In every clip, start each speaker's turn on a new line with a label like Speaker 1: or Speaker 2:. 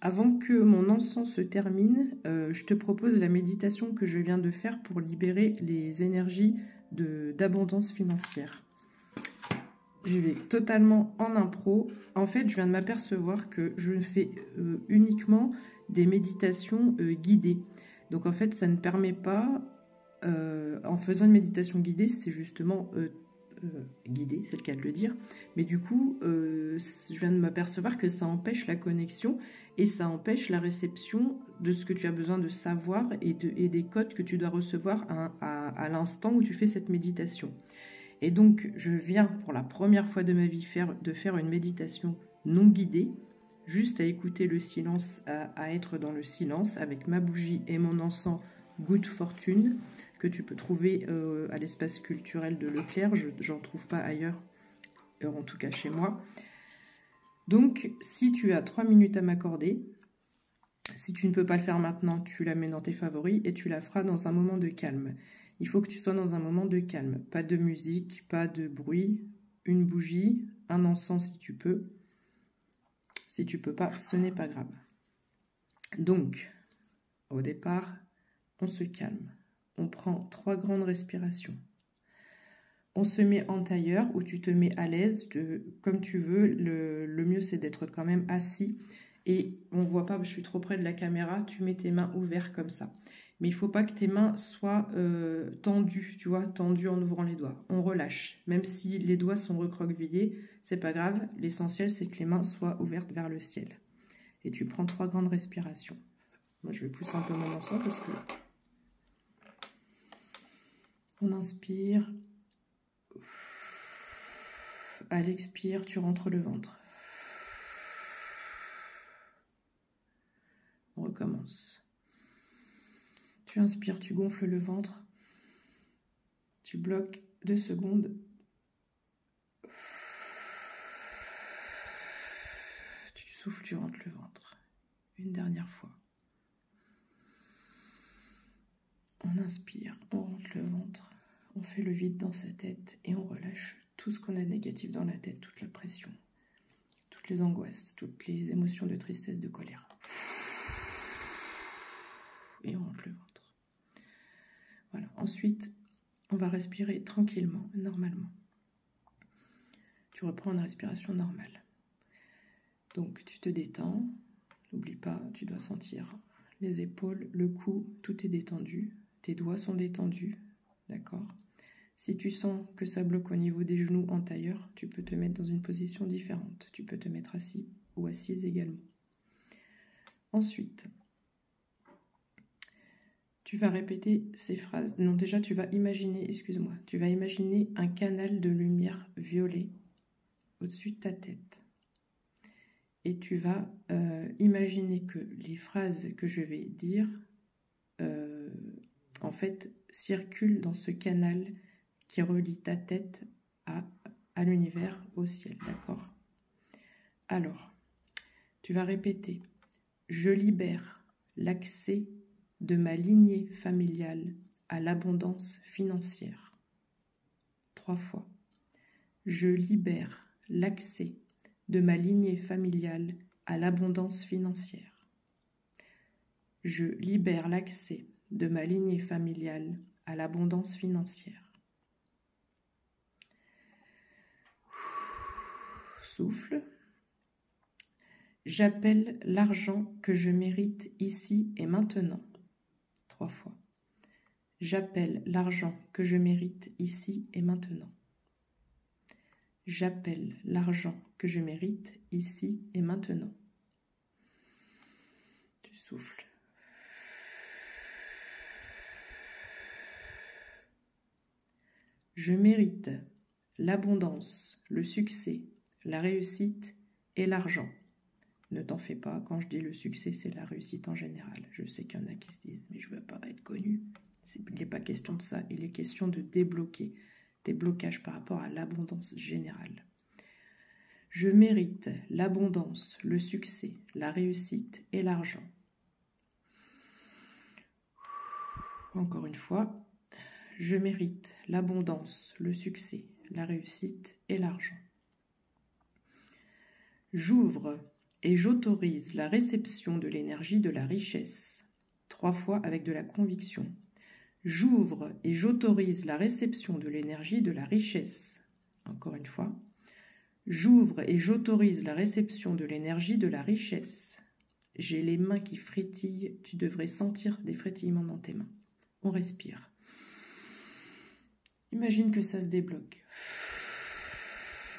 Speaker 1: Avant que mon encens se termine, je te propose la méditation que je viens de faire pour libérer les énergies d'abondance financière. Je vais totalement en impro. En fait, je viens de m'apercevoir que je fais uniquement des méditations guidées. Donc en fait, ça ne permet pas, en faisant une méditation guidée, c'est justement guidé, c'est le cas de le dire, mais du coup, je viens de m'apercevoir que ça empêche la connexion et ça empêche la réception de ce que tu as besoin de savoir et des codes que tu dois recevoir à l'instant où tu fais cette méditation. Et donc, je viens pour la première fois de ma vie de faire une méditation non guidée, juste à écouter le silence, à être dans le silence avec ma bougie et mon encens Good Fortune, que tu peux trouver à l'espace culturel de Leclerc. Je n'en trouve pas ailleurs, en tout cas chez moi. Donc, si tu as 3 minutes à m'accorder, si tu ne peux pas le faire maintenant, tu la mets dans tes favoris et tu la feras dans un moment de calme. Il faut que tu sois dans un moment de calme. Pas de musique, pas de bruit, une bougie, un encens si tu peux. Si tu peux pas, ce n'est pas grave. Donc, au départ, on se calme. On prend 3 grandes respirations. On se met en tailleur où tu te mets à l'aise, comme tu veux. Le mieux, c'est d'être quand même assis. Et on ne voit pas, je suis trop près de la caméra, tu mets tes mains ouvertes comme ça. Mais il ne faut pas que tes mains soient tendues, tu vois, tendues en ouvrant les doigts. On relâche. Même si les doigts sont recroquevillés, c'est pas grave. L'essentiel, c'est que les mains soient ouvertes vers le ciel. Et tu prends 3 grandes respirations. Moi, je vais pousser un peu mon encens parce que... On inspire. À l'expire, tu rentres le ventre. On recommence. Tu inspires, tu gonfles le ventre. Tu bloques 2 secondes. Tu souffles, tu rentres le ventre. Une dernière fois. On inspire, on rentre le ventre. On fait le vide dans sa tête et on relâche tout ce qu'on a de négatif dans la tête, toute la pression, toutes les angoisses, toutes les émotions de tristesse, de colère. Et on rentre le ventre. Voilà. Ensuite, on va respirer tranquillement, normalement. Tu reprends une respiration normale. Donc, tu te détends. N'oublie pas, tu dois sentir les épaules, le cou, tout est détendu. Tes doigts sont détendus, d'accord ? Si tu sens que ça bloque au niveau des genoux en tailleur, tu peux te mettre dans une position différente. Tu peux te mettre assis ou assise également. Ensuite, tu vas répéter ces phrases. Non, déjà, tu vas imaginer, excuse-moi, tu vas imaginer un canal de lumière violet au-dessus de ta tête. Et tu vas imaginer que les phrases que je vais dire, en fait, circulent dans ce canal qui relie ta tête à l'univers, au ciel, d'accord? Alors, tu vas répéter « Je libère l'accès de ma lignée familiale à l'abondance financière ». 3 fois. « Je libère l'accès de ma lignée familiale à l'abondance financière. Je libère l'accès de ma lignée familiale à l'abondance financière. » Souffle. J'appelle l'argent que je mérite ici et maintenant. 3 fois. J'appelle l'argent que je mérite ici et maintenant. J'appelle l'argent que je mérite ici et maintenant. Tu souffles. Je mérite l'abondance, le succès, la réussite et l'argent. Ne t'en fais pas, quand je dis le succès, c'est la réussite en général. Je sais qu'il y en a qui se disent, mais je ne veux pas être connu. Il n'est pas question de ça, il est question de débloquer des blocages par rapport à l'abondance générale. Je mérite l'abondance, le succès, la réussite et l'argent. Encore une fois, je mérite l'abondance, le succès, la réussite et l'argent. J'ouvre et j'autorise la réception de l'énergie de la richesse. 3 fois avec de la conviction. J'ouvre et j'autorise la réception de l'énergie de la richesse. Encore une fois. J'ouvre et j'autorise la réception de l'énergie de la richesse. J'ai les mains qui frétillent. Tu devrais sentir des frétillements dans tes mains. On respire. Imagine que ça se débloque.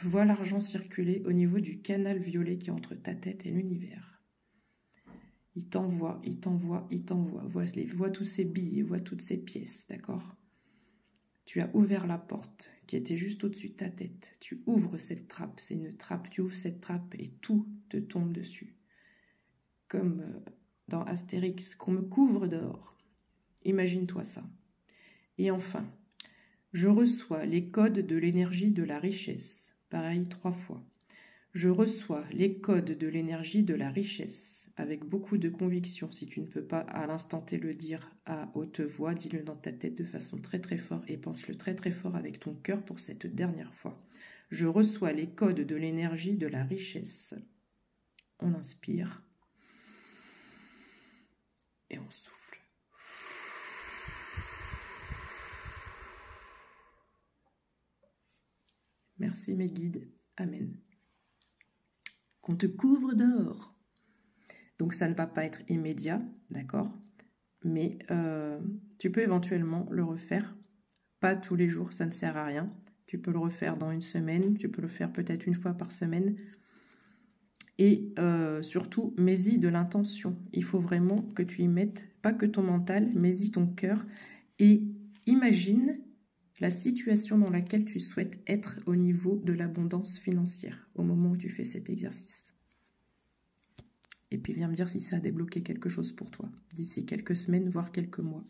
Speaker 1: Vois l'argent circuler au niveau du canal violet qui est entre ta tête et l'univers. Il t'envoie, il t'envoie, il t'envoie. Vois tous ces billets, vois toutes ces pièces, d'accord? Tu as ouvert la porte qui était juste au-dessus de ta tête. Tu ouvres cette trappe, c'est une trappe. Tu ouvres cette trappe et tout te tombe dessus. Comme dans Astérix, qu'on me couvre d'or. Imagine-toi ça. Et enfin, je reçois les codes de l'énergie de la richesse. Pareil 3 fois. Je reçois les codes de l'énergie de la richesse avec beaucoup de conviction. Si tu ne peux pas à l'instant T le dire à haute voix, dis-le dans ta tête de façon très très fort et pense-le très très fort avec ton cœur pour cette dernière fois. Je reçois les codes de l'énergie de la richesse. On inspire et on souffle. Merci mes guides. Amen. Qu'on te couvre d'or. Donc ça ne va pas être immédiat, d'accord? Mais tu peux éventuellement le refaire. Pas tous les jours, ça ne sert à rien. Tu peux le refaire dans une semaine, tu peux le faire peut-être 1 fois par semaine. Et surtout, mets-y de l'intention. Il faut vraiment que tu y mettes, pas que ton mental, mets-y ton cœur. Et imagine la situation dans laquelle tu souhaites être au niveau de l'abondance financière au moment où tu fais cet exercice. Et puis viens me dire si ça a débloqué quelque chose pour toi d'ici quelques semaines, voire quelques mois.